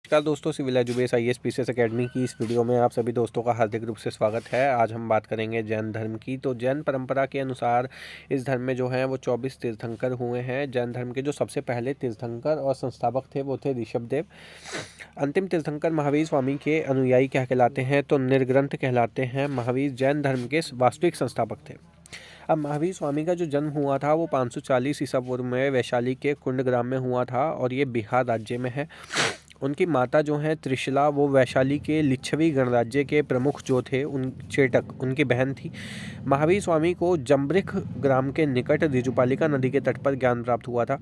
नमस्कार दोस्तों, civil एजुबेस IAS PCS academy की इस वीडियो में आप सभी दोस्तों का हार्दिक रूप से स्वागत है। आज हम बात करेंगे जैन धर्म की। तो जैन परंपरा के अनुसार इस धर्म में जो हैं वो 24 तीर्थंकर हुए हैं। जैन धर्म के जो सबसे पहले तीर्थंकर और संस्थापक थे वो थे ऋषभदेव। अंतिम तीर्थंकर महावीर स्वामी के अनुयायी क्या कहलाते हैं? तो निर्ग्रंथ कहलाते हैं। महावीर जैन धर्म के वास्तविक संस्थापक थे। अब महावीर स्वामी का जो जन्म हुआ था वो 540 ईसा पूर्व में वैशाली के कुंडग्राम में हुआ था और ये बिहार राज्य में है। उनकी माता जो है त्रिशला, वो वैशाली के लिच्छवी गणराज्य के प्रमुख जो थे उन चेटक उनकी बहन थी। महावीर स्वामी को जम्ब्रिक ग्राम के निकट ऋजुपालिका नदी के तट पर ज्ञान प्राप्त हुआ था।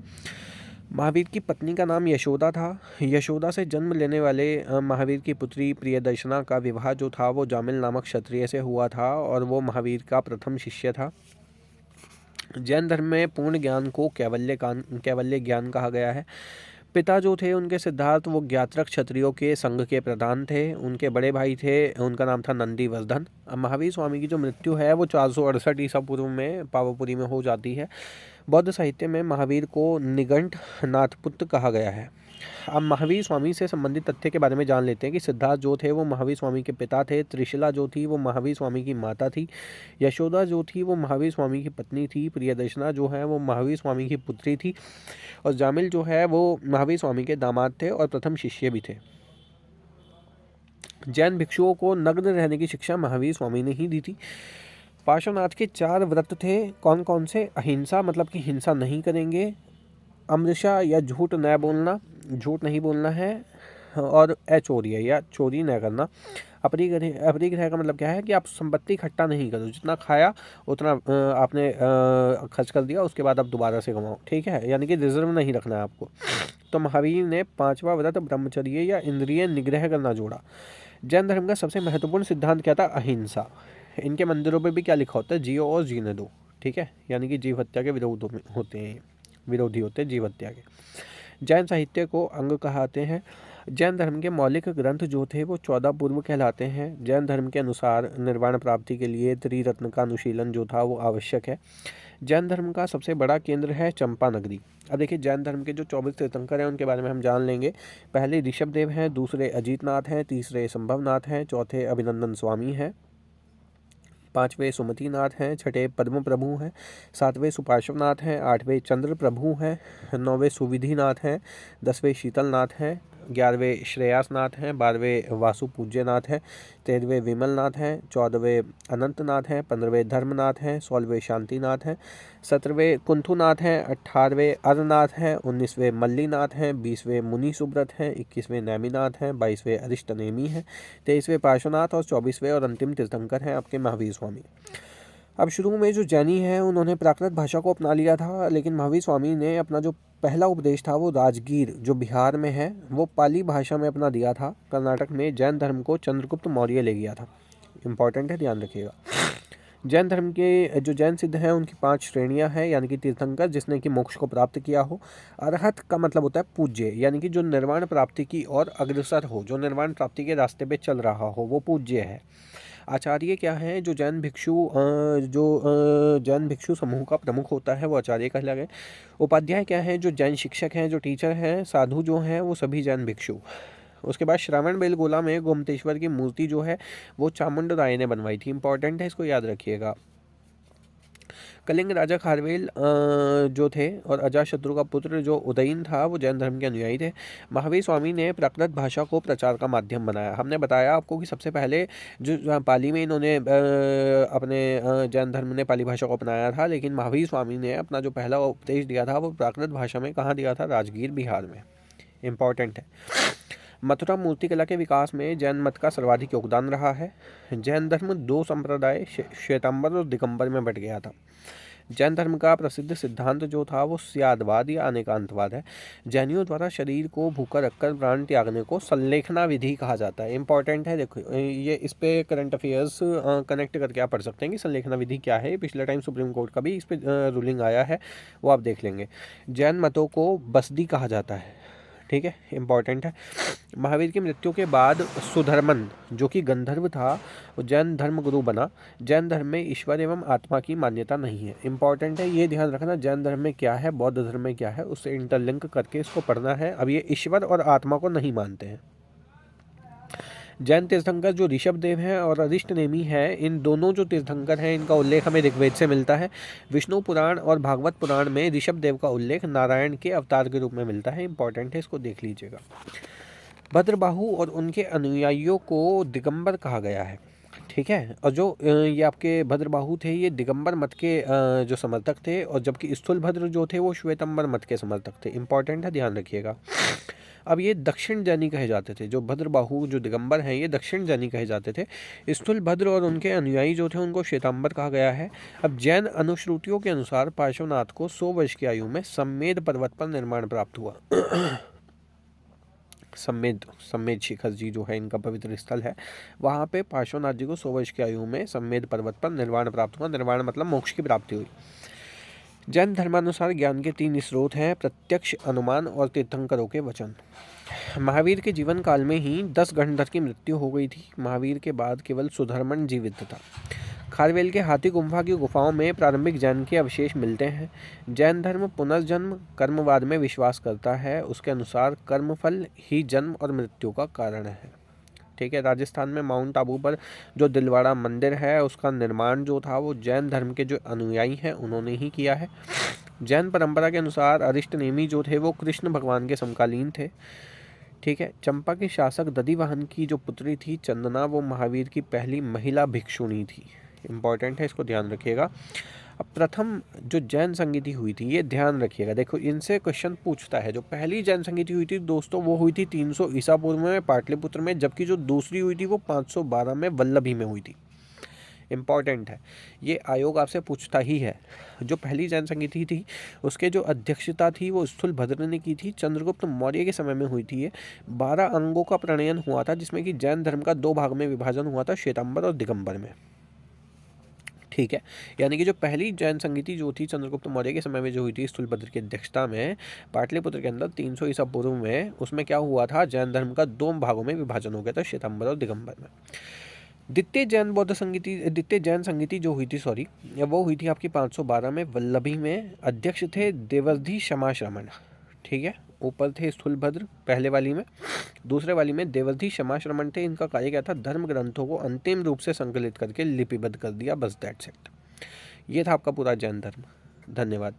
महावीर की पत्नी का नाम यशोदा था। यशोदा से जन्म लेने वाले महावीर की पुत्री प्रियदर्शना का विवाह जो था वो जामिल नामक क्षत्रिय से हुआ था और वो महावीर का प्रथम शिष्य था। जैन धर्म में पूर्ण ज्ञान को कैवल्य ज्ञान कहा गया है। पिता जो थे उनके सिद्धार्थ, वो ज्ञात्रक क्षत्रियों के संघ के प्रधान थे। उनके बड़े भाई थे, उनका नाम था नंदीवर्धन। अब महावीर स्वामी की जो मृत्यु है वो 468 ईसा पूर्व में पावापुरी में हो जाती है। बौद्ध साहित्य में महावीर को निगंठ नाथपुत्र कहा गया है। अब महावीर स्वामी से संबंधित तथ्य के बारे में जान लेते हैं कि सिद्धार्थ जो थे वो महावीर स्वामी के पिता थे। त्रिशला जो थी वो महावीर स्वामी की माता थी। यशोदा जो थी वो महावीर स्वामी की पत्नी थी। प्रियदर्शना जो है वो महावीर स्वामी की पुत्री थी और जामिल जो है वो महावीर स्वामी के दामाद थे और प्रथम शिष्य भी थे। जैन भिक्षुओं को नग्न रहने की शिक्षा महावीर स्वामी ने ही दी थी। पार्श्वनाथ के 4 व्रत थे। कौन कौन से? अहिंसा, मतलब कि हिंसा नहीं करेंगे। अमृषा या झूठ न बोलना, झूठ नहीं बोलना है। और अचौर्य या चोरी न करना। अपरिग्रह का मतलब क्या है कि आप संपत्ति इकट्ठा नहीं करो, जितना खाया उतना आपने खर्च कर दिया, उसके बाद आप दोबारा से कमाओ, ठीक है, यानी कि रिजर्व नहीं रखना है आपको। तो महावीर ने 5वां व्रत ब्रह्मचर्य या इंद्रिय निग्रह करना जोड़ा। जैन धर्म का सबसे महत्वपूर्ण सिद्धांत क्या था? अहिंसा। इनके मंदिरों पर भी क्या लिखा होता है? जियो और जीने दो, ठीक है, यानी कि जीव हत्या के विरोधी होते हैं जीव हत्या के। जैन साहित्य को अंग कहते हैं। जैन धर्म के मौलिक ग्रंथ जो थे वो 14 पूर्व कहलाते हैं। जैन धर्म के अनुसार निर्वाण प्राप्ति के लिए त्रिरत्न का अनुशीलन जो था वो आवश्यक है। जैन धर्म का सबसे बड़ा केंद्र है चंपा नगरी। अब देखिए, जैन धर्म के जो 24 तीर्थंकर हैं उनके बारे में हम जान लेंगे। पहले ऋषभदेव हैं, दूसरे अजीतनाथ हैं, तीसरे संभवनाथ हैं, चौथे अभिनंदन स्वामी हैं, 5वें सुमतिनाथ हैं, 6ठे पद्म प्रभु हैं, 7वें सुपार्श्वनाथ हैं, 8वें चंद्र प्रभु हैं, 9वें सुविधिनाथ हैं, 10वें शीतलनाथ हैं, 11वें श्रेयासनाथ हैं, 12वें वासु पूज्यनाथ हैं, 13वें विमलनाथ हैं, 14वें अनंतनाथ हैं, 15वें धर्मनाथ हैं, 16वें शांतिनाथ हैं, 17वें कुंथुनाथ हैं, 18वें अरनाथ हैं, 19वें मल्लीनाथ हैं, 20वें मुनि सुब्रत हैं, 21वें नैमिनाथ हैं, 22वें अरिष्टनेमी हैं, 23वें पार्श्वनाथ और 24वें और अंतिम तीर्थंकर हैं आपके महावीर स्वामी। अब शुरू में जो जैनी हैं उन्होंने प्राकृत भाषा को अपना लिया था, लेकिन महावीर स्वामी ने अपना जो पहला उपदेश था वो राजगीर जो बिहार में है वो पाली भाषा में अपना दिया था। कर्नाटक में जैन धर्म को चंद्रगुप्त मौर्य ले गया था। इंपॉर्टेंट है, ध्यान रखिएगा। जैन धर्म के जो जैन सिद्ध हैं उनकी 5 श्रेणियां हैं, यानी कि तीर्थंकर जिसने कि मोक्ष को प्राप्त किया हो। अरहत का मतलब होता है पूज्य, यानी कि जो निर्वाण प्राप्ति की ओर अग्रसर हो, जो निर्वाण प्राप्ति के रास्ते पे चल रहा हो, वो पूज्य है। आचार्य क्या है? जो जैन भिक्षु समूह का प्रमुख होता है वो आचार्य कहला गए। उपाध्याय क्या है? जो जैन शिक्षक हैं, जो टीचर हैं। साधु जो हैं वो सभी जैन भिक्षु। उसके बाद श्रावण बेलगोला में गोमतेश्वर की मूर्ति जो है वो चामुंड राय ने बनवाई थी। इंपॉर्टेंट है, इसको याद रखिएगा। कलिंग राजा खारवेल जो थे और अजातशत्रु का पुत्र जो उदयन था वो जैन धर्म के अनुयायी थे। महावीर स्वामी ने प्राकृत भाषा को प्रचार का माध्यम बनाया। हमने बताया आपको कि सबसे पहले जो पाली में इन्होंने अपने जैन धर्म ने पाली भाषा को अपनाया था, लेकिन महावीर स्वामी ने अपना जो पहला उपदेश दिया था वो प्राकृत भाषा में कहाँ दिया था? राजगीर, बिहार में। इम्पॉर्टेंट है। मथुरा मूर्तिकला के विकास में जैन मत का सर्वाधिक योगदान रहा है। जैन धर्म 2 संप्रदाय श्वेतांबर और दिगंबर में बट गया था। जैन धर्म का प्रसिद्ध सिद्धांत जो था वो स्यादवाद या अनेकांतवाद है। जैनियों द्वारा शरीर को भूखा रखकर प्राण त्यागने को संलेखना विधि कहा जाता है। इंपॉर्टेंट है, देखो ये इस पे करंट अफेयर्स कनेक्ट करके आप पढ़ सकते हैं कि संलेखना विधि क्या है। पिछले टाइम सुप्रीम कोर्ट का भी इस पे रूलिंग आया है, वो आप देख लेंगे। जैन मतों को बसदी कहा जाता है, ठीक है, इंपॉर्टेंट है। महावीर की मृत्यु के बाद सुधर्मन जो कि गंधर्व था वो जैन धर्म गुरु बना। जैन धर्म में ईश्वर एवं आत्मा की मान्यता नहीं है। इंपॉर्टेंट है, ये ध्यान रखना, जैन धर्म में क्या है, बौद्ध धर्म में क्या है, उससे इंटरलिंक करके इसको पढ़ना है। अब ये ईश्वर और आत्मा को नहीं मानते हैं, जैन तीर्थंकर जो ऋषभ देव हैं और अरिष्ट नेमी है, इन दोनों जो तीर्थंकर हैं इनका उल्लेख हमें ऋग्वेद से मिलता है। विष्णु पुराण और भागवत पुराण में ऋषभ देव का उल्लेख नारायण के अवतार के रूप में मिलता है। इंपॉर्टेंट है, इसको देख लीजिएगा। भद्रबाहु और उनके अनुयायियों को दिगंबर कहा गया है, ठीक है। और जो ये आपके भद्रबाहु थे ये दिगंबर मत के जो समर्थक थे, और जबकि स्थूलभद्र जो थे वो श्वेतंबर मत के समर्थक थे। इंपॉर्टेंट है, ध्यान रखिएगा। अब ये दक्षिण जैनी कहे जाते थे, जो भद्रबाहु जो दिगंबर हैं ये दक्षिण जैनी कहे जाते थे। स्थूलभद्र और उनके अनुयायी जो थे उनको श्वेतांबर कहा गया है। अब जैन अनुश्रुतियों के अनुसार पार्श्वनाथ को 100 वर्ष की आयु में सम्मेद पर्वत पर निर्माण प्राप्त हुआ। सम्मेद शिखर जी जो है इनका पवित्र स्थल है, वहाँ पे पार्श्वनाथ जी को 100 वर्ष की आयु में सम्मेद पर्वत पर निर्वाण प्राप्त हुआ। निर्वाण मतलब मोक्ष की प्राप्ति हुई। जैन धर्मानुसार ज्ञान के 3 स्रोत हैं, प्रत्यक्ष, अनुमान और तीर्थंकरों के वचन। महावीर के जीवन काल में ही 10 गणधर की मृत्यु हो गई थी। महावीर के बाद केवल सुधर्मन जीवित था। खारवेल के हाथी गुम्फा की गुफाओं में प्रारंभिक जैन के अवशेष मिलते हैं। जैन धर्म पुनर्जन्म कर्मवाद में विश्वास करता है। उसके अनुसार कर्मफल ही जन्म और मृत्यु का कारण है, ठीक है। राजस्थान में माउंट आबू पर जो दिलवाड़ा मंदिर है उसका निर्माण जो था वो जैन धर्म के जो अनुयायी हैं उन्होंने ही किया है। जैन परंपरा के अनुसार अरिष्ट नेमी जो थे वो कृष्ण भगवान के समकालीन थे, ठीक है। चंपा के शासक दधिवाहन की जो पुत्री थी चंदना, वो महावीर की पहली महिला भिक्षुणी थी। इंपॉर्टेंट है, इसको ध्यान रखिएगा। अब प्रथम जो जैन संगीति हुई थी, ये ध्यान रखिएगा, देखो इनसे क्वेश्चन पूछता है। जो पहली जैन संगीति हुई थी दोस्तों वो हुई थी 300 ईसा पूर्व में पाटलिपुत्र में, जबकि जो दूसरी हुई थी वो 512 में वल्लभी में हुई थी। इम्पॉर्टेंट है, ये आयोग आपसे पूछता ही है। जो पहली जैन संगीति थी उसके जो अध्यक्षता थी वो स्थूलभद्र ने की थी। चंद्रगुप्त मौर्य के समय में हुई थी। ये 12 अंगों का प्रणयन हुआ था, जिसमें कि जैन धर्म का 2 भाग में विभाजन हुआ था, श्वेतांबर और दिगंबर में, ठीक है। यानी कि जो पहली जैन संगीति जो थी चंद्रगुप्त मौर्य के समय में जो हुई थी स्थूलभद्र की अध्यक्षता में पाटलिपुत्र के अंदर 300 ईसा पूर्व में, उसमें क्या हुआ था, जैन धर्म का 2 भागों में विभाजन हो गया था, श्वेतांबर और दिगंबर में। द्वितीय जैन संगीति जो हुई थी वो हुई थी आपकी 512 में वल्लभी में। अध्यक्ष थे देवर्धि क्षमाश्रमण, ठीक है। ऊपर थे स्थूलभद्र पहले वाली में, दूसरे वाली में देवर्धि क्षमाश्रमण थे। इनका कार्य क्या था, धर्म ग्रंथों को अंतिम रूप से संकलित करके लिपिबद्ध कर दिया, बस दैट्स इट। ये था आपका पूरा जैन धर्म। धन्यवाद।